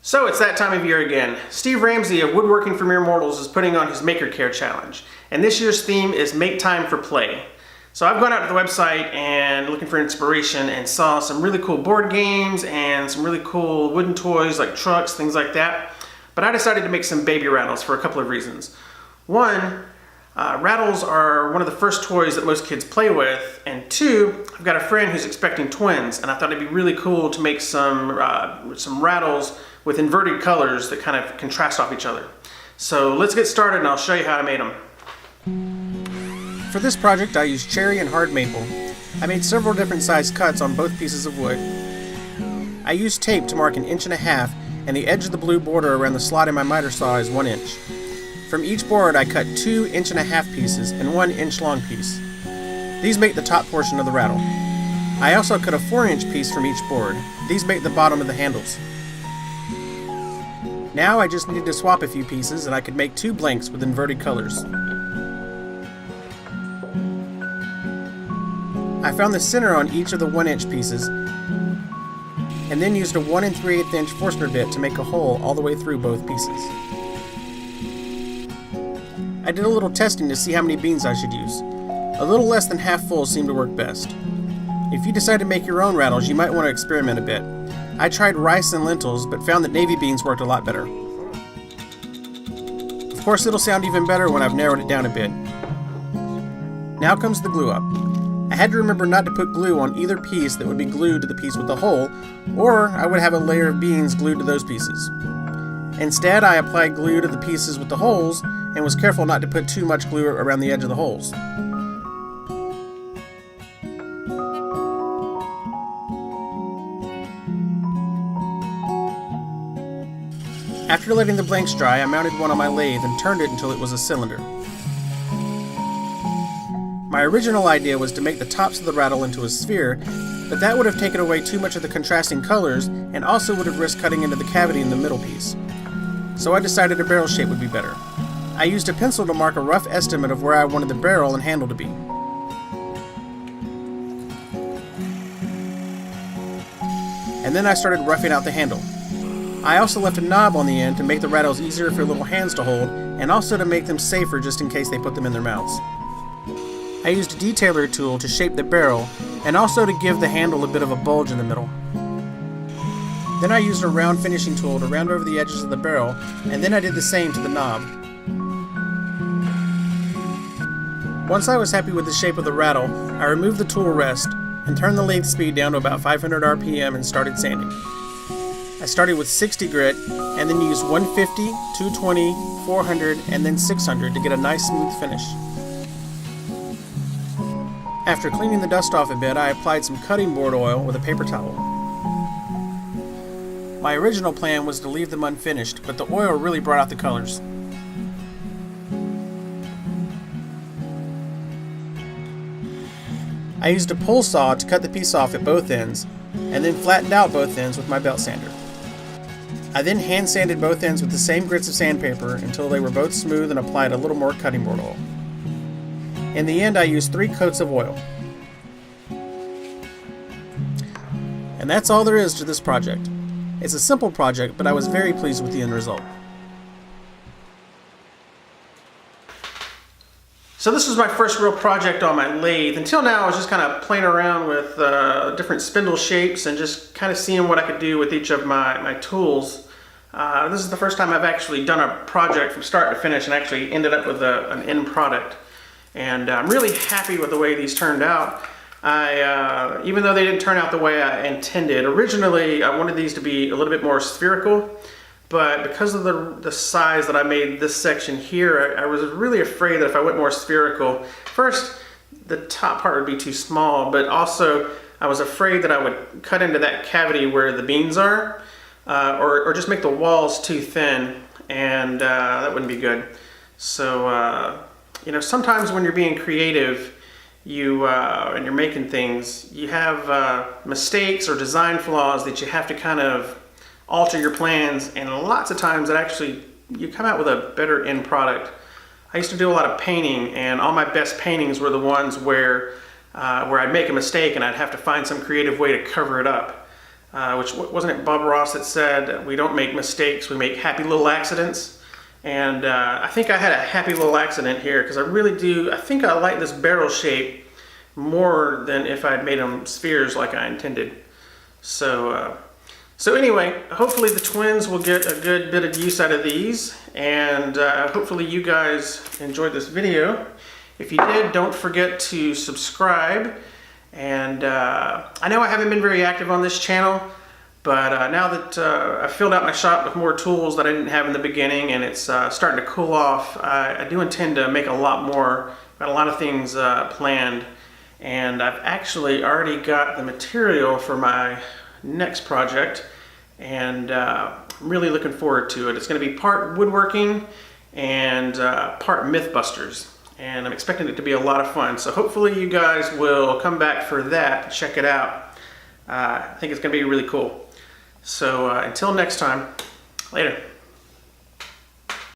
So it's that time of year again. Steve Ramsey of Woodworking for Mere Mortals is putting on his Maker Care Challenge. And this year's theme is Make Time for Play. So I've gone out to the website and looking for inspiration and saw some really cool board games and some really cool wooden toys like trucks, things like that. But I decided to make some baby rattles for a couple of reasons. One, rattles are one of the first toys that most kids play with, and two, I've got a friend who's expecting twins, and I thought it'd be really cool to make some rattles with inverted colors that kind of contrast off each other. So let's get started and I'll show you how I made them. For this project I used cherry and hard maple. I made several different size cuts on both pieces of wood. I used tape to mark 1.5 inches, and the edge of the blue border around the slot in my miter saw is 1 inch. From each board I cut 2 1.5 inch pieces and 1 inch long piece. These make the top portion of the rattle. I also cut a 4-inch piece from each board. These make the bottom of the handles. Now I just needed to swap a few pieces and I could make 2 blanks with inverted colors. I found the center on each of the 1-inch pieces and then used a 1 3/8 inch Forstner bit to make a hole all the way through both pieces. I did a little testing to see how many beans I should use. A little less than half full seemed to work best. If you decide to make your own rattles, you might want to experiment a bit. I tried rice and lentils, but found that navy beans worked a lot better. Of course, it'll sound even better when I've narrowed it down a bit. Now comes the glue up. I had to remember not to put glue on either piece that would be glued to the piece with the hole, or I would have a layer of beans glued to those pieces. Instead, I applied glue to the pieces with the holes and was careful not to put too much glue around the edge of the holes. After letting the blanks dry, I mounted one on my lathe and turned it until it was a cylinder. My original idea was to make the tops of the rattle into a sphere, but that would have taken away too much of the contrasting colors and also would have risked cutting into the cavity in the middle piece. So I decided a barrel shape would be better. I used a pencil to mark a rough estimate of where I wanted the barrel and handle to be. And then I started roughing out the handle. I also left a knob on the end to make the rattles easier for little hands to hold, and also to make them safer just in case they put them in their mouths. I used a detailer tool to shape the barrel, and also to give the handle a bit of a bulge in the middle. Then I used a round finishing tool to round over the edges of the barrel, and then I did the same to the knob. Once I was happy with the shape of the rattle, I removed the tool rest, and turned the lathe speed down to about 500 RPM and started sanding. I started with 60 grit, and then used 150, 220, 400, and then 600 to get a nice smooth finish. After cleaning the dust off a bit, I applied some cutting board oil with a paper towel. My original plan was to leave them unfinished, but the oil really brought out the colors. I used a pull saw to cut the piece off at both ends, and then flattened out both ends with my belt sander. I then hand sanded both ends with the same grits of sandpaper until they were both smooth and applied a little more cutting board oil. In the end, I used 3 coats of oil. And that's all there is to this project. It's a simple project, but I was very pleased with the end result. So this was my first real project on my lathe. Until now I was just kind of playing around with different spindle shapes and just kind of seeing what I could do with each of my tools. This is the first time I've actually done a project from start to finish and actually ended up with an end product. And I'm really happy with the way these turned out. Even though they didn't turn out the way I intended, originally I wanted these to be a little bit more spherical. But because of the size that I made this section here, I was really afraid that if I went more spherical, first, the top part would be too small, but also I was afraid that I would cut into that cavity where the beans are, or just make the walls too thin, and that wouldn't be good. So, you know, sometimes when you're being creative, and you're making things, you have mistakes or design flaws that you have to kind of alter your plans, and lots of times that actually you come out with a better end product. I used to do a lot of painting, and all my best paintings were the ones where I'd make a mistake and I'd have to find some creative way to cover it up. which wasn't it Bob Ross that said, we don't make mistakes, we make happy little accidents. And I think I had a happy little accident here because I think I like this barrel shape more than if I'd made them spheres like I intended. So anyway, hopefully the twins will get a good bit of use out of these, and hopefully you guys enjoyed this video. If you did, don't forget to subscribe. And I know I haven't been very active on this channel, but now that I've filled out my shop with more tools that I didn't have in the beginning, and it's starting to cool off, I do intend to make a lot more. Got a lot of things planned, and I've actually already got the material for my next project, and I'm really looking forward to it. It's going to be part woodworking and part Mythbusters. And I'm expecting it to be a lot of fun. So hopefully you guys will come back for that, check it out. I think it's gonna be really cool. So until next time, later.